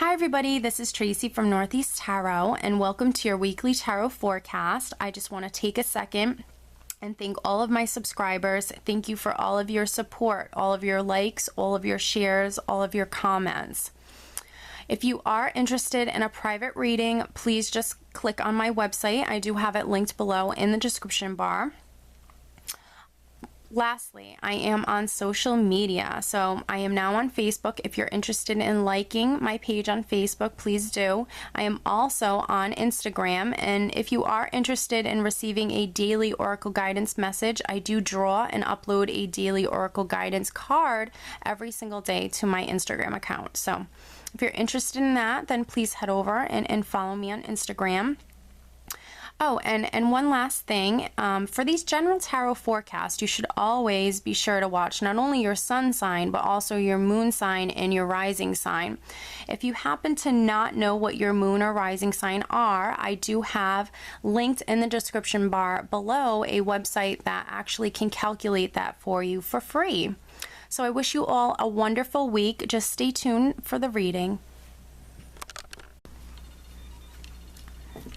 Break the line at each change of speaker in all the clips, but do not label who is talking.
Hi everybody, this is Tracy from Northeast Tarot and welcome to your weekly tarot forecast. I just want to take a second and thank all of my subscribers. Thank you for all of your support, all of your likes, all of your shares, all of your comments. If you are interested in a private reading, please just click on my website. I do have it linked below in the description bar. Lastly, I am on social media, so I am now on Facebook. If you're interested in liking my page on Facebook, please do. I am also on Instagram, and if you are interested in receiving a daily Oracle guidance message, I do draw and upload a daily Oracle guidance card every single day to my Instagram account. So if you're interested in that, then please head over and follow me on Instagram. Oh, and one last thing, for these general tarot forecasts, you should always be sure to watch not only your sun sign, but also your moon sign and your rising sign. If you happen to not know what your moon or rising sign are, I do have linked in the description bar below a website that actually can calculate that for you for free. So I wish you all a wonderful week. Just stay tuned for the reading.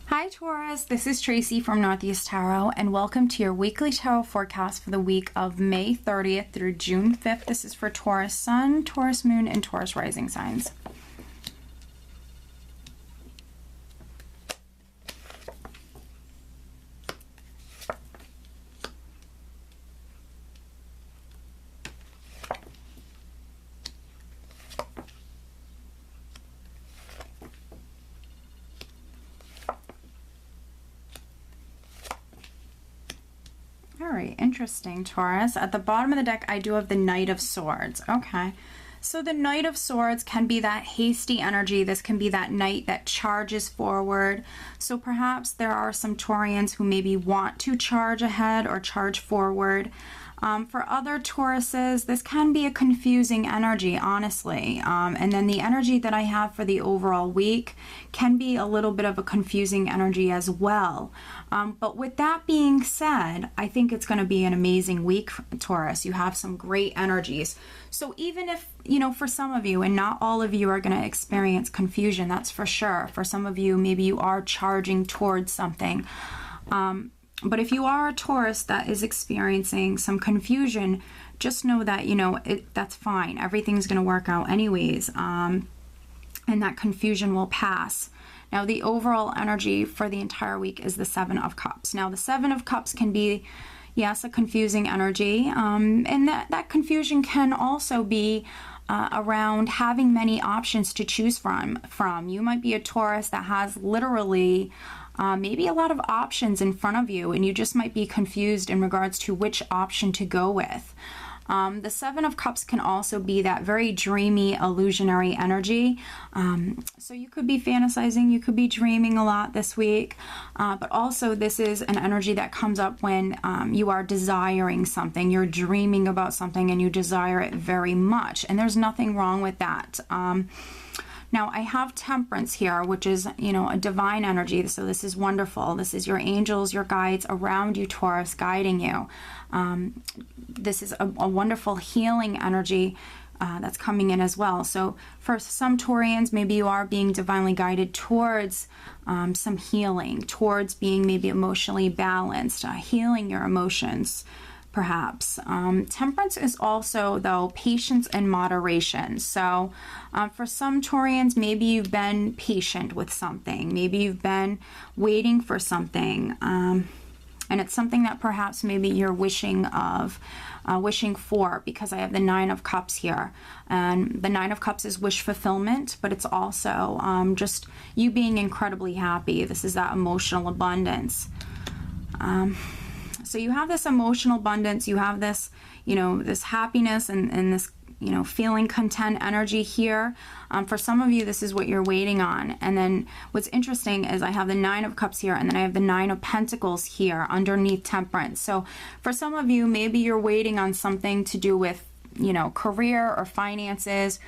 Hi Taurus, this is Tracy from Northeast Tarot and welcome to your weekly tarot forecast for the week of May 30th through June 5th. This is for Taurus Sun, Taurus Moon, and Taurus Rising signs. Very interesting, Taurus. At the bottom of the deck, I do have the Knight of Swords. Okay. So the Knight of Swords can be that hasty energy. This can be that knight that charges forward. So perhaps there are some Taurians who maybe want to charge ahead or charge forward. For other Tauruses, this can be a confusing energy, honestly. And then the energy that I have for the overall week can be a little bit of a confusing energy as well. But with that being said, I think it's going to be an amazing week, Taurus. You have some great energies. So even if, you know, for some of you, and not all of you are going to experience confusion, that's for sure. For some of you, maybe you are charging towards something. But if you are a Taurus that is experiencing some confusion, just know that, you know, that's fine. Everything's going to work out anyways, and that confusion will pass. Now, the overall energy for the entire week is the Seven of Cups. Now, the Seven of Cups can be, yes, a confusing energy, and that confusion can also be around having many options to choose from. You might be a Taurus that has literally maybe a lot of options in front of you, and you just might be confused in regards to which option to go with. The Seven of Cups can also be that very dreamy, illusionary energy. So you could be fantasizing, you could be dreaming a lot this week, but also this is an energy that comes up when you are desiring something. You're dreaming about something and you desire it very much, and there's nothing wrong with that. Now, I have Temperance here, which is, you know, a divine energy. So this is wonderful. This is your angels, your guides around you, Taurus, guiding you. This is a wonderful healing energy that's coming in as well. So for some Taurians, maybe you are being divinely guided towards some healing, towards being maybe emotionally balanced, healing your emotions, perhaps. Temperance is also, though, patience and moderation. So for some Taurians, maybe you've been patient with something. Maybe you've been waiting for something. And it's something that perhaps maybe you're wishing for, because I have the Nine of Cups here. And the Nine of Cups is wish fulfillment, but it's also just you being incredibly happy. This is that emotional abundance. So you have this emotional abundance, you have this, you know, this happiness and this, you know, feeling content energy here. For some of you, this is what you're waiting on. And then what's interesting is I have the Nine of Cups here, and then I have the Nine of Pentacles here underneath Temperance. So for some of you, maybe you're waiting on something to do with, you know, career or finances,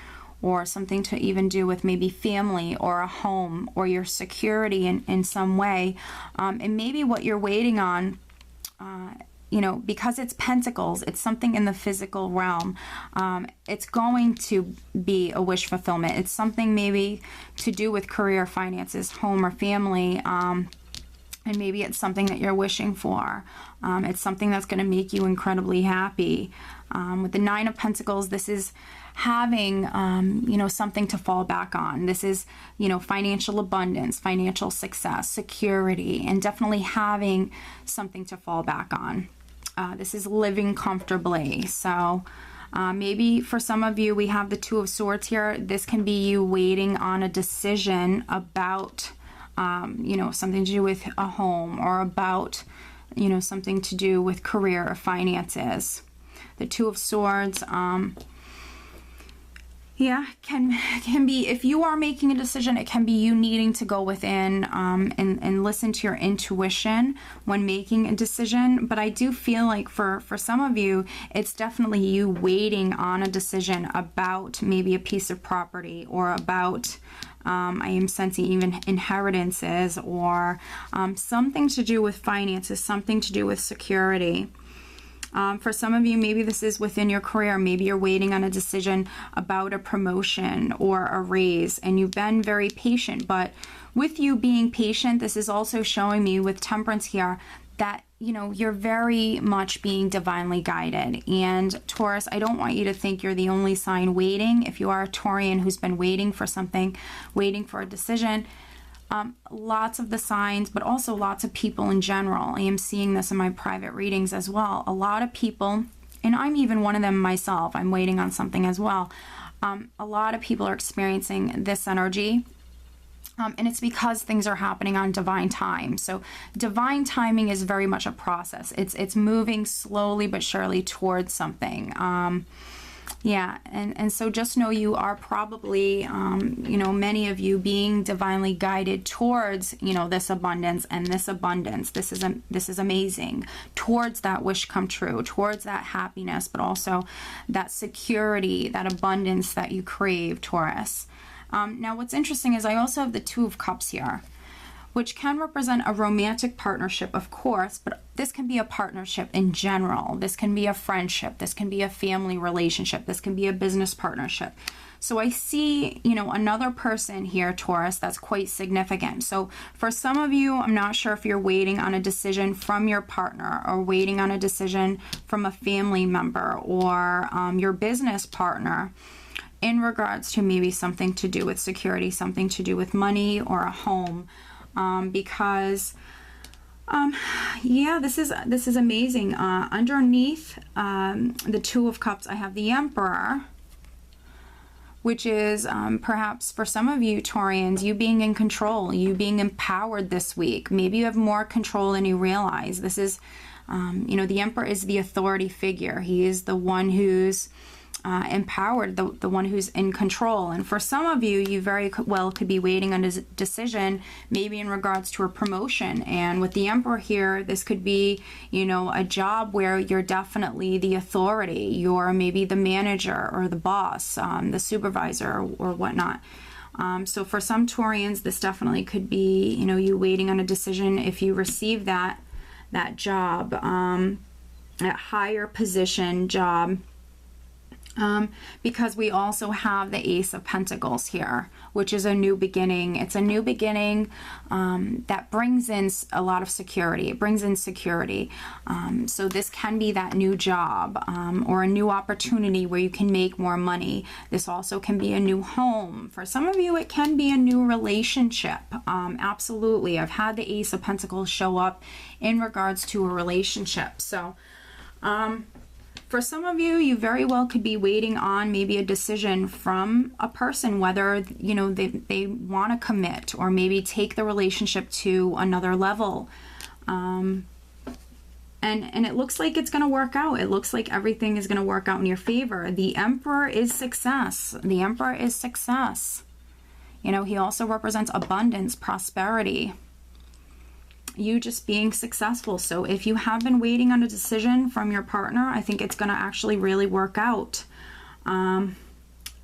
or something to even do with maybe family or a home or your security in some way. And maybe what you're waiting on you know, because it's pentacles, it's something in the physical realm. It's going to be a wish fulfillment. It's something maybe to do with career, finances, home, or family. And maybe it's something that you're wishing for. It's something that's going to make you incredibly happy. With the Nine of Pentacles, this is having, you know, something to fall back on. This is, you know, financial abundance, financial success, security, and definitely having something to fall back on. This is living comfortably. So maybe for some of you, we have the Two of Swords here. This can be you waiting on a decision about, you know, something to do with a home, or about, you know, something to do with career or finances. The Two of Swords, yeah, can be, if you are making a decision, it can be you needing to go within and listen to your intuition when making a decision. But I do feel like for some of you, it's definitely you waiting on a decision about maybe a piece of property, or about, I am sensing even inheritances, or something to do with finances, something to do with security. For some of you, maybe this is within your career. Maybe you're waiting on a decision about a promotion or a raise, and you've been very patient. But with you being patient, this is also showing me with Temperance here that, you know, you're very much being divinely guided. And Taurus, I don't want you to think you're the only sign waiting. If you are a Taurian who's been waiting for something, waiting for a decision, lots of the signs, but also lots of people in general. I am seeing this in my private readings as well. A lot of people, and I'm even one of them myself, I'm waiting on something as well. A lot of people are experiencing this energy. And it's because things are happening on divine time. So divine timing is very much a process. It's moving slowly but surely towards something. Yeah, and so just know you are probably, you know, many of you being divinely guided towards, you know, this abundance and this abundance. This is amazing. Towards that wish come true, towards that happiness, but also that security, that abundance that you crave, Taurus. Now, what's interesting is I also have the Two of Cups here, which can represent a romantic partnership, of course, but this can be a partnership in general. This can be a friendship. This can be a family relationship. This can be a business partnership. So I see, you know, another person here, Taurus, that's quite significant. So for some of you, I'm not sure if you're waiting on a decision from your partner, or waiting on a decision from a family member, or your business partner, in regards to maybe something to do with security, something to do with money or a home. Because yeah, this is amazing. Underneath the Two of Cups, I have the Emperor, which is perhaps for some of you Taurians, you being in control, you being empowered this week. Maybe you have more control than you realize. This is, you know, the Emperor is the authority figure. He is the one who's empowered, the one who's in control. And for some of you, you very well could be waiting on a decision, maybe in regards to a promotion. And with the Emperor here, this could be, you know, a job where you're definitely the authority. You're maybe the manager or the boss, the supervisor, or whatnot. So for some Taurians, this definitely could be, you know, you waiting on a decision if you receive that job, that higher position job. Because we also have the Ace of Pentacles here, which is a new beginning. It's a new beginning that brings in a lot of security. It brings in security. So this can be that new job or a new opportunity where you can make more money. This also can be a new home. For some of you, it can be a new relationship. Absolutely. I've had the Ace of Pentacles show up in regards to a relationship. So, for some of you, you very well could be waiting on maybe a decision from a person, whether, you know, they want to commit or maybe take the relationship to another level. And it looks like it's going to work out. It looks like everything is going to work out in your favor. The Emperor is success. The Emperor is success. You know, he also represents abundance, prosperity. You just being successful. So if you have been waiting on a decision from your partner, I think it's going to actually really work out. I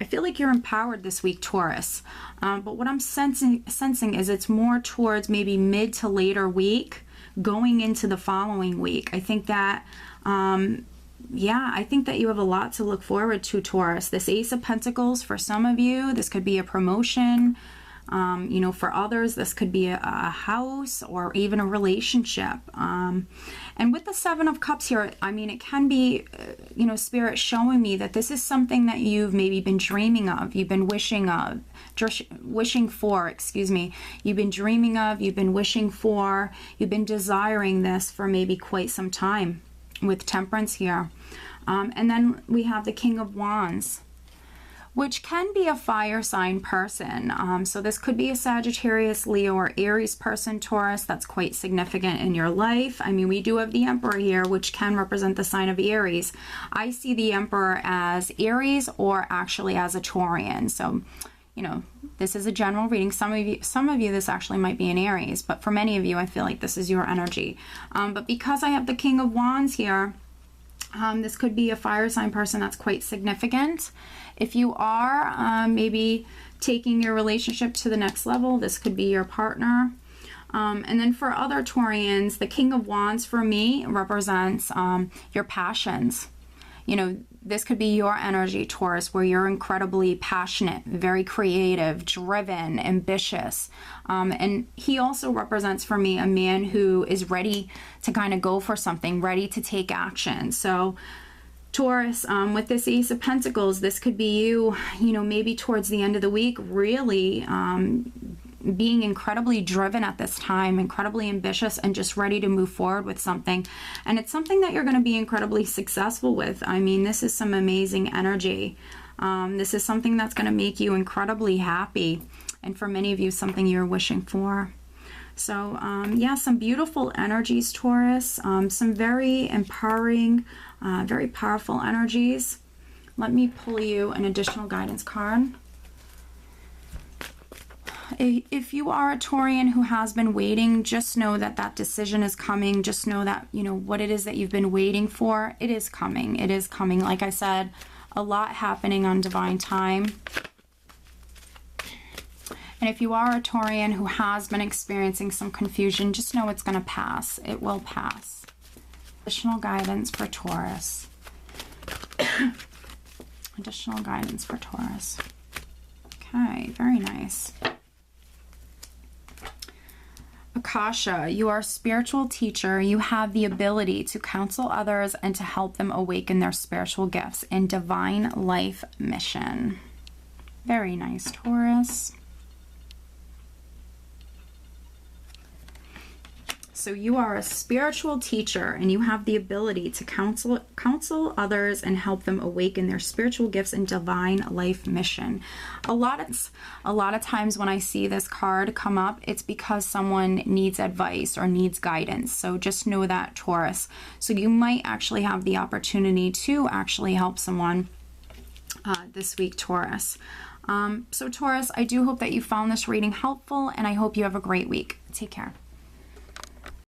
feel like you're empowered this week, Taurus. But what I'm sensing is it's more towards maybe mid to later week, going into the following week. I think that, yeah, I think that you have a lot to look forward to, Taurus. This Ace of Pentacles, for some of you, this could be a promotion. You know, for others, this could be a house or even a relationship. And with the Seven of Cups here, I mean, it can be, you know, Spirit showing me that this is something that you've maybe been dreaming of, you've been wishing for, excuse me. You've been dreaming of, you've been wishing for, you've been desiring this for maybe quite some time with Temperance here. And then we have the King of Wands, which can be a fire sign person. So this could be a Sagittarius, Leo, or Aries person, Taurus. That's quite significant in your life. I mean, we do have the Emperor here, which can represent the sign of Aries. I see the Emperor as Aries or actually as a Taurian. So, you know, this is a general reading. Some of you, this actually might be an Aries, but for many of you, I feel like this is your energy. But because I have the King of Wands here, this could be a fire sign person. That's quite significant. If you are maybe taking your relationship to the next level, this could be your partner. And then for other Taurians, the King of Wands for me represents your passions. You know, this could be your energy, Taurus, where you're incredibly passionate, very creative, driven, ambitious. And he also represents for me a man who is ready to kind of go for something, ready to take action. So Taurus, with this Ace of Pentacles, this could be you, you know, maybe towards the end of the week, really being incredibly driven at this time, incredibly ambitious, and just ready to move forward with something. And it's something that you're going to be incredibly successful with. I mean, this is some amazing energy. This is something that's going to make you incredibly happy. And for many of you, something you're wishing for. So, yeah, some beautiful energies, Taurus. Some very empowering, very powerful energies. Let me pull you an additional guidance card. If you are a Taurian who has been waiting, just know that that decision is coming. Just know that, you know, what it is that you've been waiting for, it is coming. It is coming. Like I said, a lot happening on divine time. And if you are a Taurian who has been experiencing some confusion, just know it's going to pass. It will pass. Additional guidance for Taurus. Additional guidance for Taurus. Okay, very nice. Akasha, you are a spiritual teacher. You have the ability to counsel others and to help them awaken their spiritual gifts and divine life mission. Very nice, Taurus. So you are a spiritual teacher and you have the ability to counsel others and help them awaken their spiritual gifts and divine life mission. A lot of times when I see this card come up, it's because someone needs advice or needs guidance. So just know that, Taurus. So you might actually have the opportunity to actually help someone this week, Taurus. So Taurus, I do hope that you found this reading helpful, and I hope you have a great week. Take care.